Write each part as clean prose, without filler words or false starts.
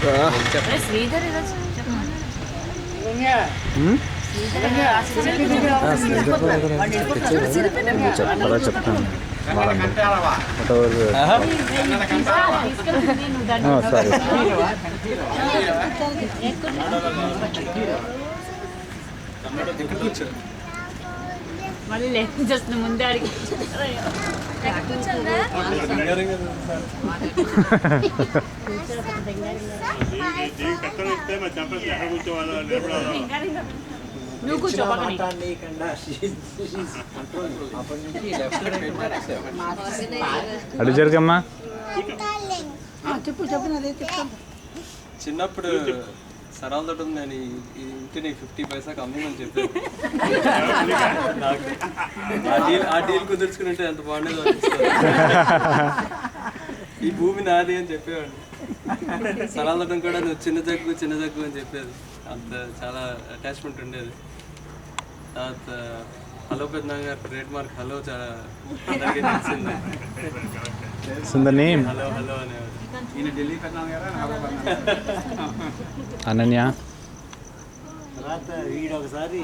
చెప్పరా చెప్తాను సరే మళ్ళీ జస్ట్ ముందే అడిగి నువ్వు కూర్చో అడు జరగమ్మా. చెప్పు చెప్పు అదే చెప్తాను. చిన్నప్పుడు సరాలతో ఉందని ఇంటి నీకు 50 పైసాకి అమ్మమని చెప్పాను. ఆ డీల్ కుదుర్చుకుంటే ఎంత బాగుండేదో అనిపిస్తుంది. ఈ భూమి నాది అని చెప్పేవాడు. సరాలతో కూడా నువ్వు చిన్న జగ్గు అని చెప్పేది. అంత చాలా అటాచ్మెంట్ ఉండేది. తర్వాత హలో పెద్దనాన్న గారు ట్రేడ్ మార్క్ హలో చాలా అందరికీ తెలిసింది. హలో హలో అనేవాడు. అనన్య ఒకసారి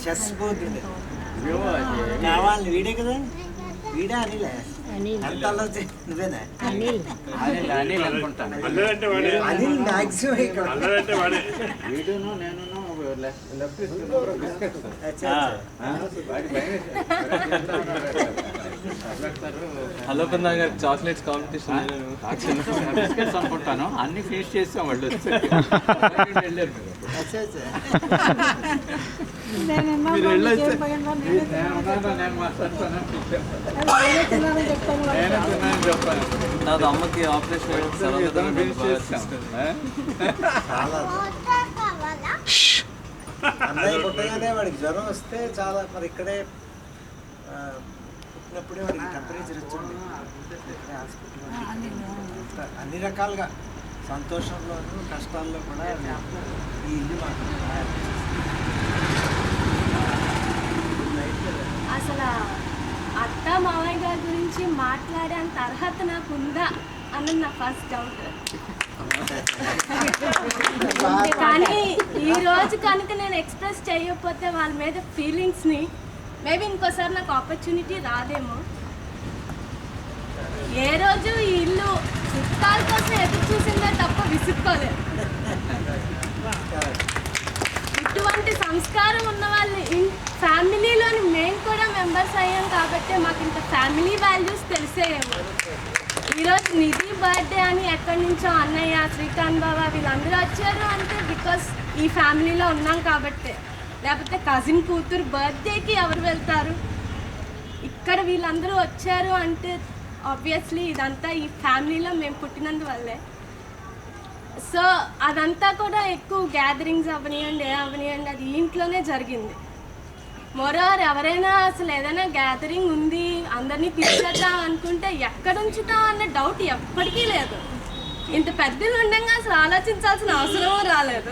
చెస్ బోర్డు కావాలి వీడే కదా వీడా అనిలే నువ్వేనా అనిల్ మ్యాక్సిమం ఇక్కడ వీడును నేను హలో పెద్దనాన్న గారు చాక్లెట్స్ కాంపిటీషన్ బిస్కెట్స్ అనుకుంటాను. అన్ని ఫినిష్ చేసాం వాళ్ళు. నాది అమ్మకి ఆపరేషన్ అన్నయ్య పుట్టగానే వాడికి జ్వరం వస్తే చాలా మరి ఇక్కడే పుట్టినప్పుడే వాడికి టెంపరేచర్ వచ్చింది. అన్ని రకాలుగా సంతోషంలోనూ కష్టాల్లో కూడా ఈ ఇల్లు మాకు అసలు అత్త మావయ్య గారి గురించి మాట్లాడే అంత అర్హత నాకు ఉందా అన్నది నా ఫస్ట్ డౌట్. కానీ ఈరోజు కనుక నేను ఎక్స్ప్రెస్ చేయకపోతే వాళ్ళ మీద ఫీలింగ్స్ని మేబీ ఇంకోసారి నాకు ఆపర్చునిటీ రాదేమో. ఏ రోజు ఈ ఇల్లు చుట్టాల కోసం ఎదురు చూసిందే తప్ప విసుక్కోలేదు. ఇటువంటి సంస్కారం ఉన్న వాళ్ళు ఫ్యామిలీలోని మేము కూడా మెంబర్స్ అయ్యాం కాబట్టి మాకు ఇంత ఫ్యామిలీ వాల్యూస్ తెలిసేయేమో. ఈరోజు నిధి బర్త్డే అని ఎక్కడి నుంచో అన్నయ్య శ్రీకాంత్ బాబా వీళ్ళందరూ వచ్చారు అంటే బికాస్ ఈ ఫ్యామిలీలో ఉన్నాం కాబట్టి. లేకపోతే కజిన్ కూతురు బర్త్డేకి ఎవరు వెళ్తారు? ఇక్కడ వీళ్ళందరూ వచ్చారు అంటే ఆబ్వియస్లీ ఇదంతా ఈ ఫ్యామిలీలో మేము పుట్టినందువల్లే. సో అదంతా కూడా ఎక్కువ గ్యాదరింగ్స్ అవనివ్వండి అది ఇంట్లోనే జరిగింది. మోరోవర్ ఎవరైనా అసలు ఏదైనా గ్యాదరింగ్ ఉంది అందరినీ పిలిచేద్దాం అనుకుంటే ఎక్కడ ఉంచుతాం అన్న డౌట్ ఎప్పటికీ లేదు. ఇంత పెద్దలు ఉండగా అసలు ఆలోచించాల్సిన అవసరం రాలేదు.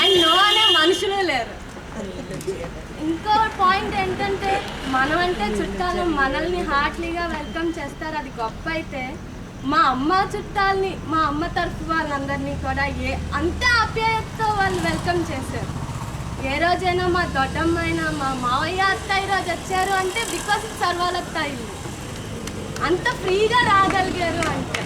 అండ్ నో అనే మనుషులే లేరు. ఇంకో పాయింట్ ఏంటంటే మనం అంటే చుట్టాలు మనల్ని హార్ట్లీగా వెల్కమ్ చేస్తారు, అది గొప్ప. అయితే మా అమ్మ చుట్టాలని మా అమ్మ తరఫు వాళ్ళందరినీ కూడా అంత ఆప్యాయతతో వాళ్ళు వెల్కమ్ చేశారు. ఏ రోజైనా మా దొడ్డమ్మ అయినా మా మావయ్య అత్త ఈరోజు వచ్చారు అంటే బికాస్ సర్వాలత్త ఇల్లు అంత ఫ్రీగా రాగలిగారు అంటే.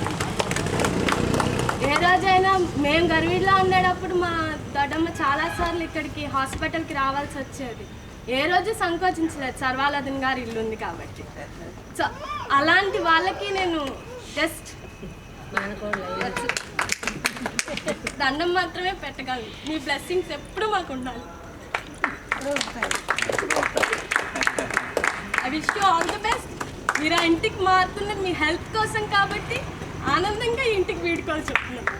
ఏ రోజైనా మేము గర్వీడ్లో ఉండేటప్పుడు మా దొడ్డమ్మ చాలాసార్లు ఇక్కడికి హాస్పిటల్కి రావాల్సి వచ్చేది. ఏ రోజు సంకోచించలేదు, సర్వాలదన్ గారి ఇల్లు ఉంది కాబట్టి. సో అలాంటి వాళ్ళకి నేను జస్ట్ దండం మాత్రమే పెట్టగలను. మీ బ్లెస్సింగ్స్ ఎప్పుడు మాకు ఉండాలి. I wish you all the best. మీరు ఆ ఇంటికి మారుతున్నది మీ హెల్త్ కోసం కాబట్టి ఆనందంగా ఇంటికి వీడుకోవాలి చెప్తున్నాను.